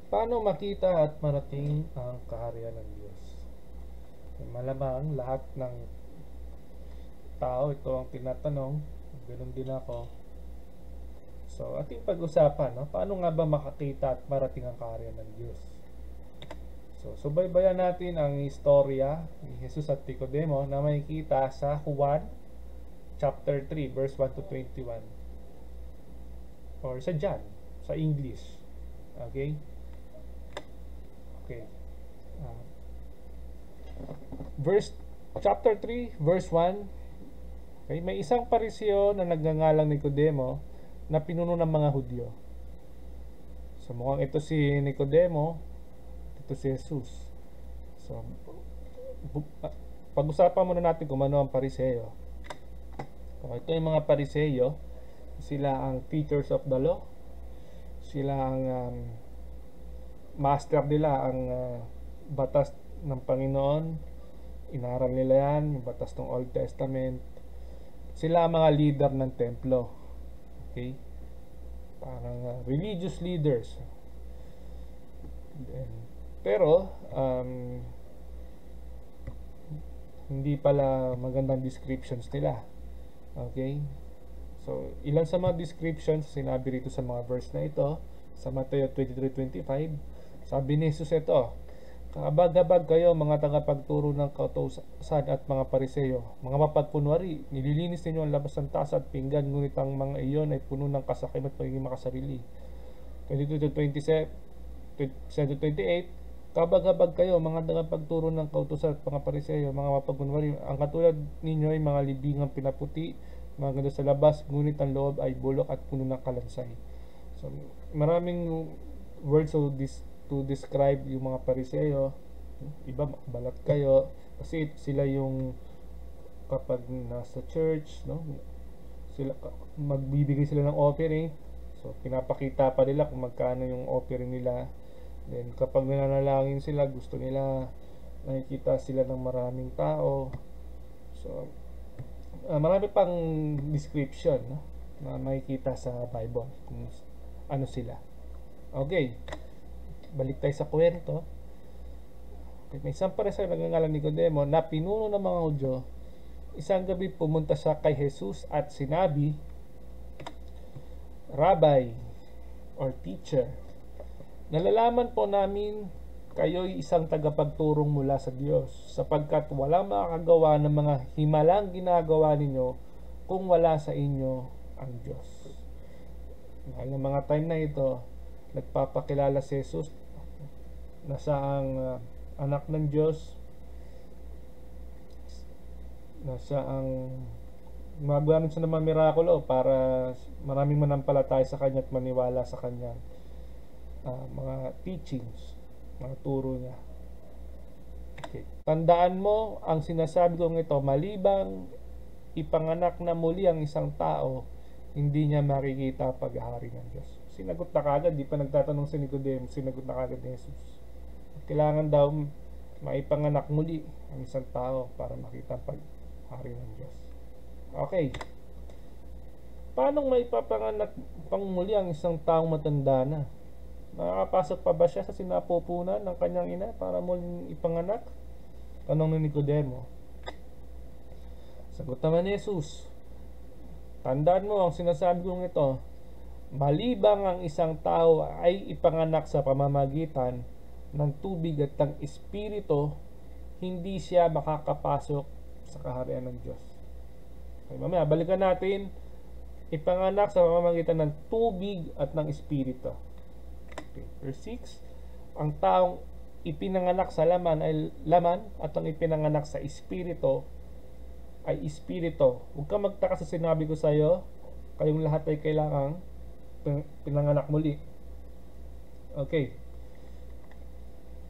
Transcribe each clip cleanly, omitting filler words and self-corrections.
Paano makita at marating ang kaharian ng Diyos? Malamang lahat ng tao ito ang tinatanong, ganoon din ako. So, ating pag-usapan, no? Paano nga ba makakita at marating ang kaharian ng Diyos? So, subaybayan natin ang istorya ni Jesus at Nicodemo na makikita sa Juan chapter 3 verse 1 to 21 or sa John sa English. Okay? Okay. Uh, verse chapter 3 verse 1. Okay, may isang pariseo na nagngangalang Nicodemo na pinuno ng mga Hudyo. So mukhang ito si Nicodemo, ito si Jesus. So pag-usapan muna natin kung ano ang pariseo. So, ito yung mga pariseo. Sila ang teachers of the law. Sila ang master nila ang batas ng Panginoon. Inaral nila yan, yung batas ng Old Testament. Sila ang mga leader ng templo. Okay? Parang religious leaders. Pero hindi pala magandang descriptions nila. Okay? So, ilan sa mga descriptions sinabi rito sa mga verse na ito sa Mateo 23:25. Sabi ni Jesus ito, kaabag-abag kayo mga tagapagturo ng kautusan at mga pariseo, mga mapagkunwari, nililinis ninyo ang labas ng tasa at pinggan, ngunit ang mga iyon ay puno ng kasakim at pagiging makasarili. 22:27-28, kabag-habag kayo mga tagapagturo ng kautusan at mga pariseo, mga mapagkunwari, ang katulad ninyo ay mga libingang pinaputi, mga ganda sa labas, ngunit ang loob ay bulok at puno ng kalansay. So, maraming words to describe yung mga pariseo. Iba balat kayo kasi sila yung kapag nasa church, no, sila magbibigay sila ng offering, so pinapakita pa nila kung magkano yung offering nila. Then kapag nananalangin sila, gusto nila nakikita sila ng maraming tao. So marami pang description, no, na makikita sa Bible kung ano sila. Okay, balik tayo sa kwento. Okay, may isang pariseo na nagngangalang Nicodemo na pinuno ng mga Hudyo. Isang gabi pumunta siya kay Jesus at sinabi, Rabbi or teacher, nalalaman po namin kayo'y isang tagapagturong mula sa Diyos, sapagkat walang makakagawa ng mga himalang ginagawa ninyo kung wala sa inyo ang Diyos. Dahil ng mga time na ito, nagpapakilala si Jesus na siya ang anak ng Diyos, na siya ang magagamit siya ng mga mirakulo para maraming manampalataya sa Kanya at maniwala sa Kanya. Mga teachings, mga turo niya. Okay. Tandaan mo ang sinasabi kong ito, malibang ipanganak na muli ang isang tao, hindi niya makikita paghahari ng Diyos. Sinagot na kagad, di pa nagtatanong si Nicodemo, sinagot na kagad ni Jesus. Kailangan daw maipanganak muli ang isang tao para makita paghahari ng Diyos. Okay. Paano maipapanganak pang muli ang isang taong matanda na? Nakakapasok pa ba siya sa sinapupunan ng kanyang ina para muling ipanganak? Tanong ni Nicodemo. Sagot naman ni Jesus, tandaan mo ang sinasabi kong ito, malibang ang isang tao ay ipanganak sa pamamagitan ng tubig at ng espiritu, hindi siya makakapasok sa kaharian ng Diyos. Okay, mamaya balikan natin, ipanganak sa pamamagitan ng tubig at ng espiritu. Okay. Verse 6, ang taong ipinanganak sa laman ay laman at ang ipinanganak sa espiritu ay espiritu. Huwag kang magtaka sa sinabi ko sa iyo, kayong lahat ay kailangang pinanganak muli. Okay.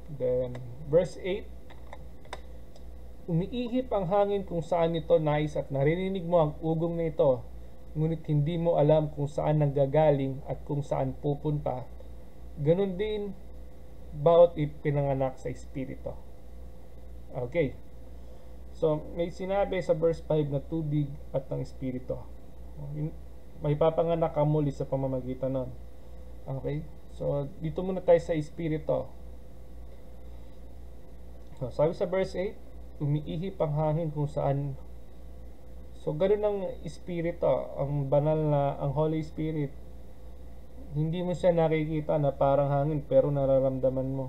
Then verse 8, umiihip ang hangin kung saan ito nais at naririnig mo ang ugong na ito, ngunit hindi mo alam kung saan nanggagaling at kung saan pupunta. Ganon din bawat ipinanganak sa espiritu. Okay. So, may sinabi sa verse 5 na tubig at ng espiritu. May papanganak ka muli sa pamamagitan nun. Okay? So, dito muna tayo sa espiritu. So, sabi sa verse 8, umiihip ang hangin kung saan. So, ganun ang espiritu, ang banal na, ang Holy Spirit. Hindi mo siya nakikita na parang hangin, pero nararamdaman mo.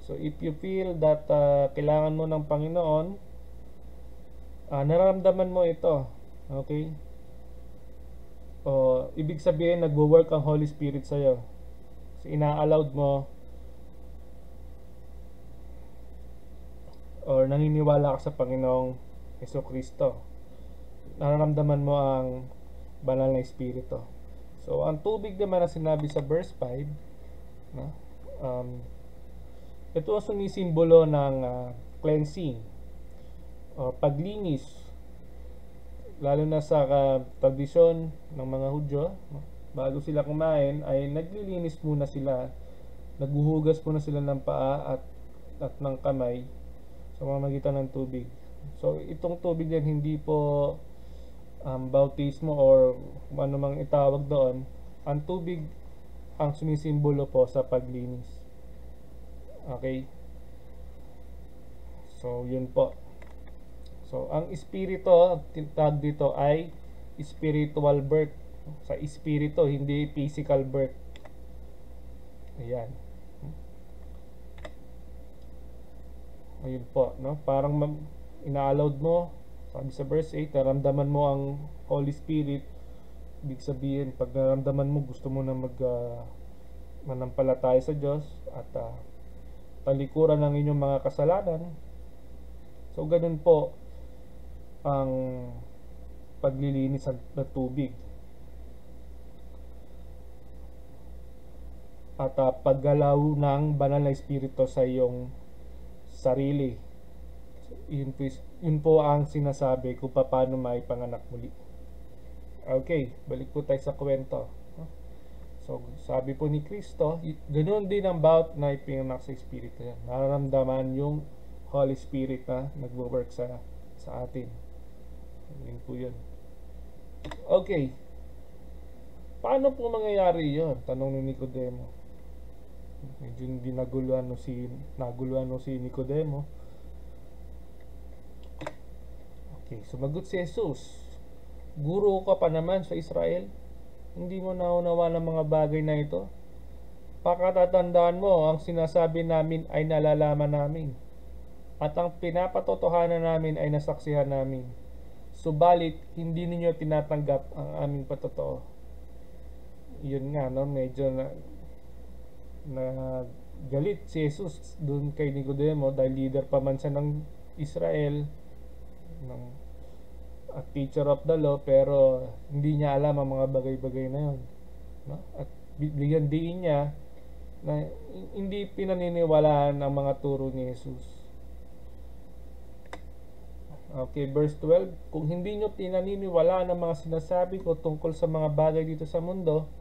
So, if you feel that kailangan mo ng Panginoon, nararamdaman mo ito. Okay? O, ibig sabihin, nagwo-work ang Holy Spirit sa'yo. So, ina-allowed mo or naniniwala ka sa Panginoong Jesucristo. Nararamdaman mo ang banal na espiritu. So, ang tubig naman na sinabi sa verse 5, no? Ito ang sumisimbolo ng cleansing o paglinis, lalo na sa tradisyon ng mga Hudyo. Bago sila kumain ay naglilinis muna sila, naghuhugas muna sila ng paa at ng kamay sa pamamagitan ng tubig. So, itong tubig din hindi po bautismo or ano mang itawag doon. Ang tubig ang sumisimbolo po sa paglinis. Okay? So, yun po. So, ang espiritu, tag dito ay spiritual birth. Sa espiritu, hindi physical birth. Ayan. Ayun po, no? Parang ina-allowed mo, sabi sa verse 8, naramdaman mo ang Holy Spirit. Ibig sabihin, pag naramdaman mo, gusto mo na manampalataya sa Diyos at talikuran ng inyong mga kasalanan. So, ganun po ang paglilinis ng tubig. At paggalaw ng banal na espiritu sa iyong sarili. Yun po ang sinasabi kung paano may panganak muli. Okay, balik po tayo sa kwento. So, sabi po ni Kristo, ganoon din ang bawat na ipinganak sa espiritu yan. Nararamdaman yung Holy Spirit na nagwo-work sa atin. Yun po yun. Okay. Paano po mangyayari yun? Tanong ni Nicodemo. Medyo hindi naguluhan si Nicodemo. Okay, sumagot si Jesus. Guro ka pa naman sa Israel? Hindi mo naunawa ng mga bagay na ito? Pakatatandaan mo, ang sinasabi namin ay nalalaman namin. At ang pinapatotohanan namin ay nasaksihan namin. Subalit, hindi ninyo tinatanggap ang aming patotoo. Yun nga, no? Medyo na galit si Jesus dun kay Nicodemo dahil leader pa man siya ng Israel, at teacher of the law, pero hindi niya alam ang mga bagay-bagay na yun, no? At bigyan din niya na hindi pinaniniwalaan ang mga turo ni Jesus. Okay, verse 12, kung hindi nyo pinaniniwalaan ang mga sinasabi ko tungkol sa mga bagay dito sa mundo,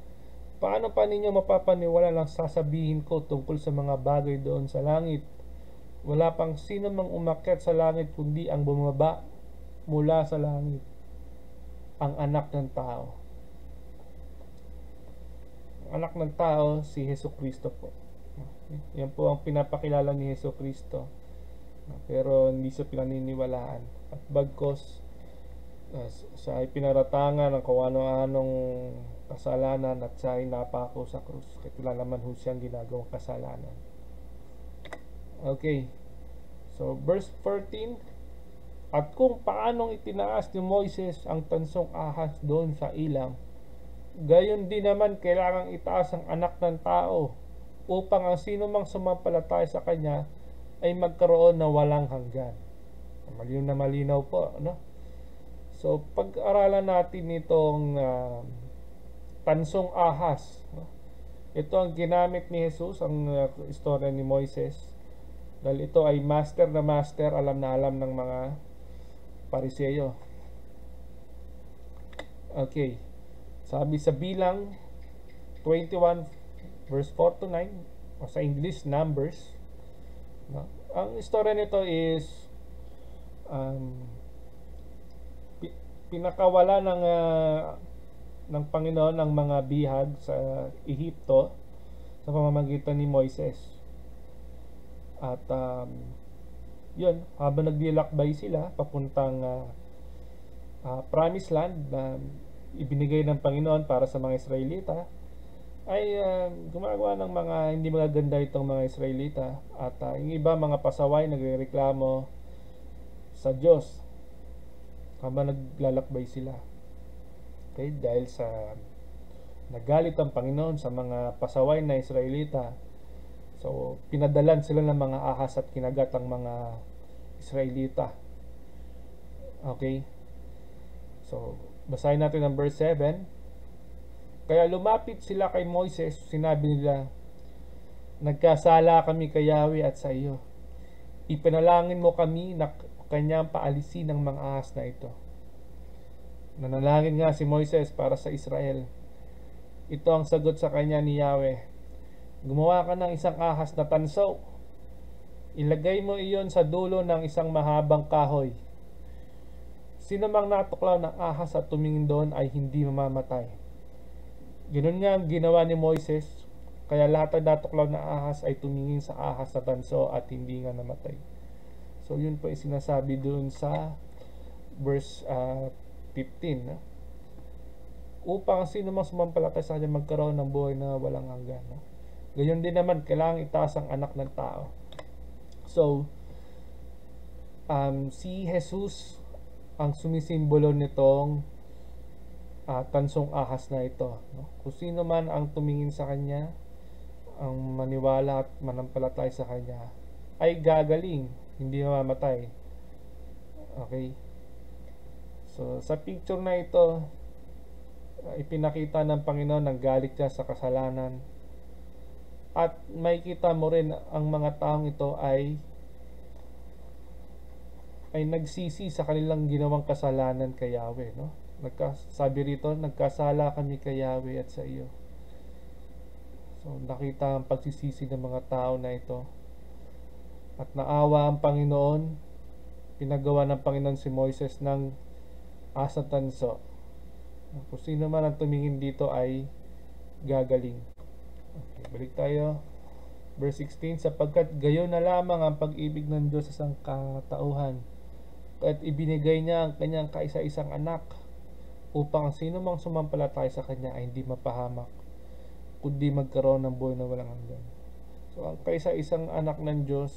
paano pa ninyo mapapaniwala lang sasabihin ko tungkol sa mga bagay doon sa langit? Wala pang sino mang umakyat sa langit kundi ang bumaba mula sa langit, ang anak ng tao. Ang anak ng tao, si Jesucristo po. Yan po ang pinapakilala ni Jesucristo. Pero hindi siya pinaniniwalaan. At bagkos, siya ay pinaratangan ng kung ano-anong kasalanan at siya ay napako sa krus. Kahit wala naman ho siyang ginagawang kasalanan. Okay. So, verse 14. At kung paanong itinaas ni Moises ang tansong ahas doon sa ilang, gayon din naman kailangang itaas ang anak ng tao upang ang sino mang sumampalataya sa kanya ay magkaroon na walang hanggan. Malinaw po, no? So, pag-aralan natin itong tansong ahas, no? Ito ang ginamit ni Jesus, ang istorya ni Moises, dahil ito ay master na master, alam na alam ng mga Pariseyo. Okay. Sabi sa Bilang 21 verse 4 to 9, o sa English, Numbers, no? Ang istorya nito is pinakawala ng Panginoon ang mga bihag sa Ehipto, sa sa pamamagitan ni Moises. At yun, habang naglalakbay sila papuntang promised land na ibinigay ng Panginoon para sa mga Israelita, ay gumagawa ng mga hindi magaganda itong mga Israelita, at yung iba mga pasaway nagrereklamo sa Diyos habang naglalakbay sila. Okay, dahil sa nagalit ang Panginoon sa mga pasaway na Israelita, so pinadalan sila ng mga ahas at kinagat ang mga Israelita. Okay, so basahin natin ang verse 7. Kaya lumapit sila kay Moises, sinabi nila, nagkasala kami kay Yahweh at sa iyo. Ipanalangin mo kami na kanyang paalisin ng mga ahas na ito. Nanalangin nga si Moises para sa Israel. Ito ang sagot sa kanya ni Yahweh. Gumawa ka ng isang ahas na tanso. Ilagay mo iyon sa dulo ng isang mahabang kahoy. Sino mang natuklaw ng ahas at tumingin doon ay hindi mamamatay. Ganoon nga ang ginawa ni Moises, kaya lahat ng natuklaw na ahas ay tumingin sa ahas na tanso at hindi nga namatay. So yun po ay sinasabi doon sa verse 15. Upang sino mang sumampalatay sa kanya magkaroon ng buhay na walang hanggan. Gayon din naman, kailangan itaas ang anak ng tao. So, si Jesus ang sumisimbolo nitong tansong ahas na ito. Kung sino man ang tumingin sa kanya, ang maniwala at manampalatay sa kanya, ay gagaling, hindi mamamatay. Okay? So, sa picture na ito, ipinakita ng Panginoon ang galit niya sa kasalanan. At makikita mo rin ang mga taong ito ay nagsisi sa kanilang ginawang kasalanan kay Yahweh, no? Sabi rito, nagkasala kami kay Yahweh at sa iyo. So nakita ang pagsisisi ng mga tao na ito. At naawa ang Panginoon, pinagawa ng Panginoon si Moises ng asa tanso. Kung sino man ang tumingin dito ay gagaling. Okay, balik tayo. Verse 16, sapagkat gayon na lamang ang pag-ibig ng Diyos sa sangkatauhan, at ibinigay niya ang kanyang kaisa-isang anak, upang sino mang sumampalatay sa kanya ay hindi mapahamak, kundi magkaroon ng buhay na walang hanggan. So ang kaisa-isang anak ng Diyos,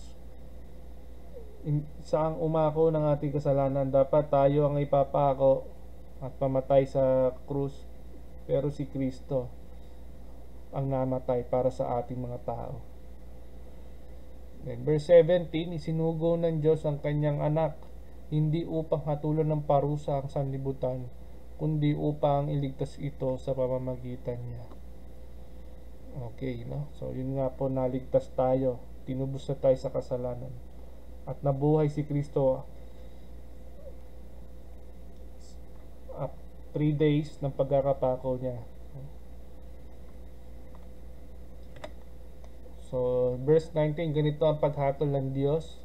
saang umako ng ating kasalanan, dapat tayo ang ipapako at pamatay sa krus, pero si Kristo ang namatay para sa ating mga tao. Then, verse 17, isinugo ng Diyos ang kanyang anak, hindi upang hatulan ng parusa ang sanlibutan, kundi upang iligtas ito sa pamamagitan niya. Okay, no? So, yun nga po, naligtas tayo. Tinubos na tayo sa kasalanan. At nabuhay si Kristo 3 days ng pagkakapako niya. So, verse 19, ganito ang paghatol ng Diyos.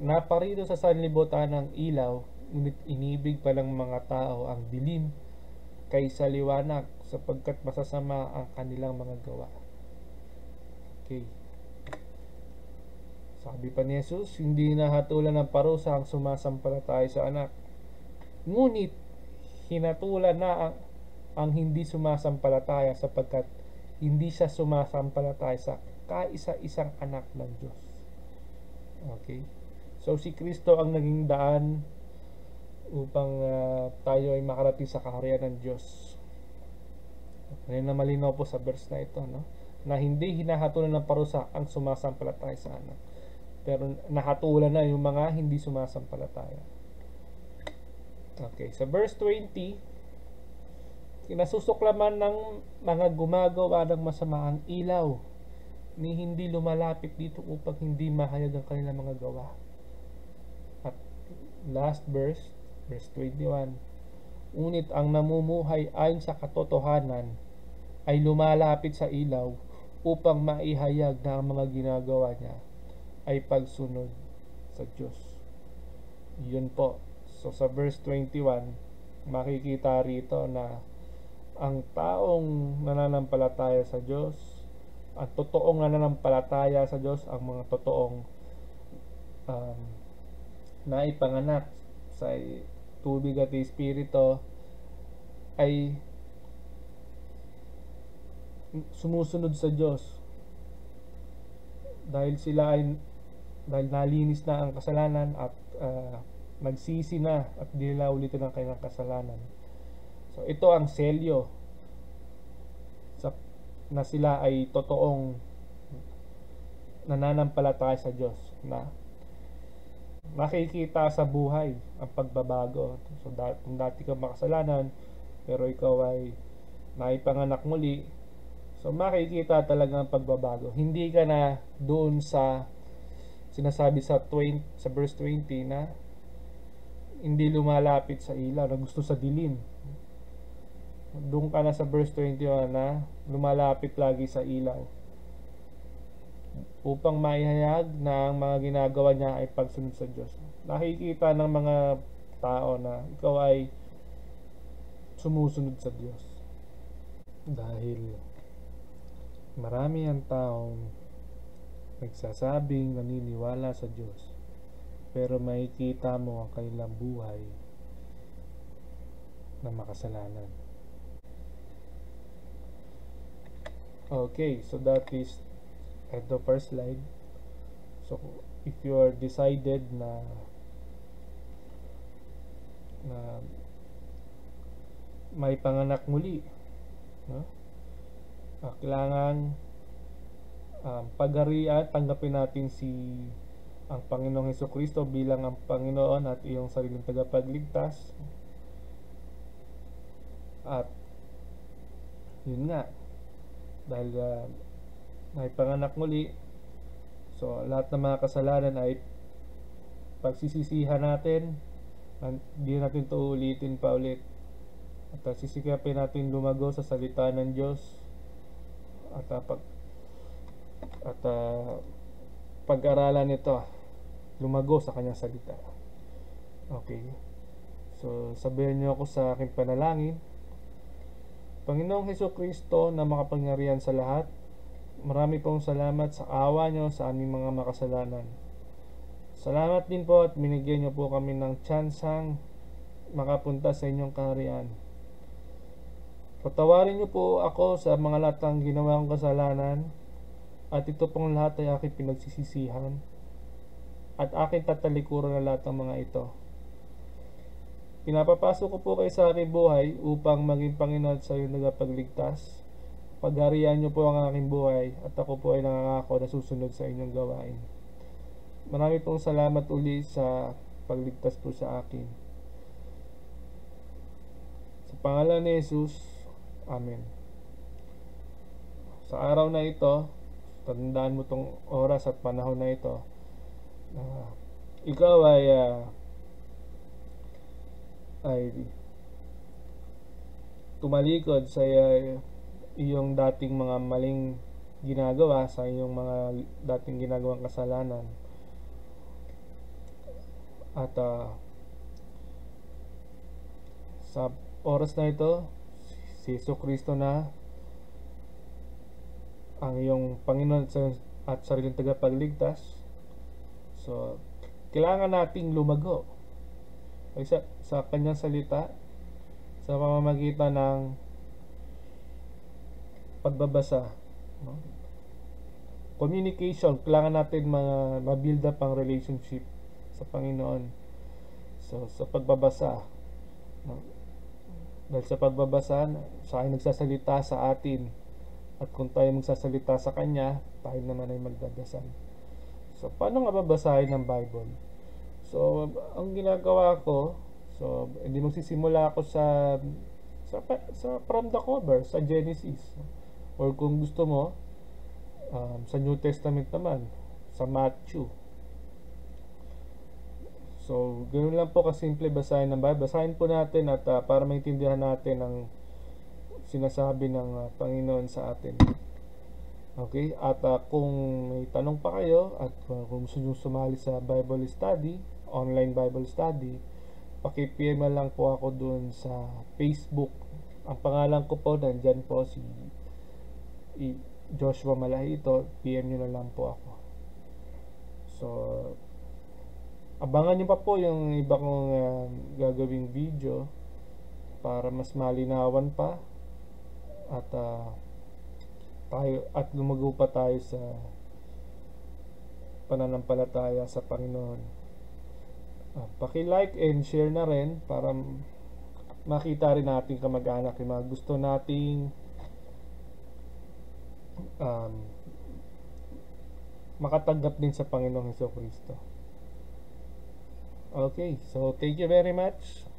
Naparito sa sanlibutan ng ilaw, ngunit inibig pa ng mga tao ang dilim kaysa liwanag, sapagkat masasama ang kanilang mga gawa. Okay. Sabi pa ni Jesus, hindi nahatulan ng parusa ang sumasampalataya sa anak. Ngunit, hinatulan na ang hindi sumasampalataya, sapagkat hindi siya sumasampalataya sa kaisa-isang anak ng Diyos. Okay? So, si Kristo ang naging daan upang tayo ay makarating sa kaharian ng Diyos. Ngayon na malinaw po sa verse na ito, no? Na hindi hinahatulan ng parusa ang sumasampalataya sa anak, pero nahatulan na yung mga hindi sumasampalataya. Okay, sa verse 20, kinasusuklaman ng mga gumagawa ng masama ang ilaw, ni hindi lumalapit dito upang hindi mahayag ang kanilang mga gawa. At last verse 21, ngunit ang namumuhay ayon sa katotohanan ay lumalapit sa ilaw upang maihayag na ang mga ginagawa niya ay pagsunod sa Diyos. Yun po. So sa verse 21, makikita rito na ang taong nananampalataya sa Diyos ang totoong nananampalataya sa Diyos, ang mga totoong um, naipanganak sa tubig at espiritu ay sumusunod sa Diyos dahil dahil nalinis na ang kasalanan at nagsisi na at di nila ulitin ang kanilang kasalanan. So ito ang selyo na sila ay totoong nananampalataya sa Diyos, na makikita sa buhay ang pagbabago. So kung dati ka makasalanan pero ikaw ay naipanganak muli, so makikita talaga ang pagbabago. Hindi ka na doon sa sinasabi sa verse 20 na hindi lumalapit sa ilaw, na gusto sa dilim. Doon ka na sa verse 21 na lumalapit lagi sa ilaw upang maihayag na ang mga ginagawa niya ay pagsunod sa Diyos. Nakikita ng mga tao na ikaw ay sumusunod sa Diyos dahil marami ang taong nagsasabing naniniwala sa Diyos pero makikita mo ang kanilang buhay na makasalanan. Okay, so that is at the first slide. So if you are decided na may panganak muli, no? Kailangan pagharian, tanggapin natin ang Panginoong Hesukristo bilang ang Panginoon at iyong sariling tagapagligtas. At yun nga, dahil may panganak muli, so lahat ng mga kasalanan ay pagsisisihan natin, hindi natin ito ulitin pa ulit, at sisikapin natin lumago sa salita ng Diyos at pag-aralan ito, lumago sa kanyang salita. Okay, so sabihin niyo ako sa aking panalangin. Panginoong Hesukristo na makapangyarihan sa lahat, marami pong salamat sa awa niyo sa aming mga makasalanan. Salamat din po at binigyan niyo po kami ng tsansang makapunta sa inyong kaharian. Patawarin niyo po ako sa mga lahat ng ginawa kong kasalanan, at ito pong lahat ay aking pinagsisisihan at aking tatalikuran na lahat ng mga ito. Pinapapasok ko po kayo sa aking buhay upang maging Panginoon sa iyong nagapagligtas. Pagharian niyo po ang aking buhay at ako po ay nangangako na susunod sa inyong gawain. Marami pong salamat uli sa pagligtas po sa akin. Sa pangalan ni Jesus, Amen. Sa araw na ito, tandaan mo tong oras at panahon na ito, ikaw ay tumalikod sa iyong dating mga maling ginagawa, sa iyong mga dating ginagawang kasalanan, at sa oras na ito, si Jesucristo na ang iyong Panginoon at sariling tagapagligtas. So kailangan nating lumago sa kanyang salita sa pamamagitan ng pagbabasa, no? Communication, kailangan natin ma-build up ang relationship sa Panginoon. So sa pagbabasa, no? Dahil sa pagbabasa, siya ay nagsasalita sa atin, at kung tayo magsasalita sa Kanya, tayo naman ay magdadasal. So paano nga babasahin ng Bible? So ang ginagawa ko, so hindi magsisimula ako sa from the cover, sa Genesis, or kung gusto mo sa New Testament naman, sa Matthew. So ganoon lang po kasimple basahin ng Bible. Basahin po natin at para maintindihan natin ang sinasabi ng Panginoon sa atin. Okay, at kung may tanong pa kayo at kung gusto nyo sumali sa Bible study, online Bible study, paki-PM lang po ako dun sa Facebook. Ang pangalan ko po nandyan po, Joshua Malahito, PM nyo na lang po ako. So, abangan nyo pa po yung iba kong gagawing video para mas malinawan pa at lumago pa tayo sa pananampalataya sa Panginoon. Paki-like and share na rin para makita rin natin kamag-anak yung mga gusto nating makatanggap din sa Panginoong Hesus Kristo. Okay, so thank you very much.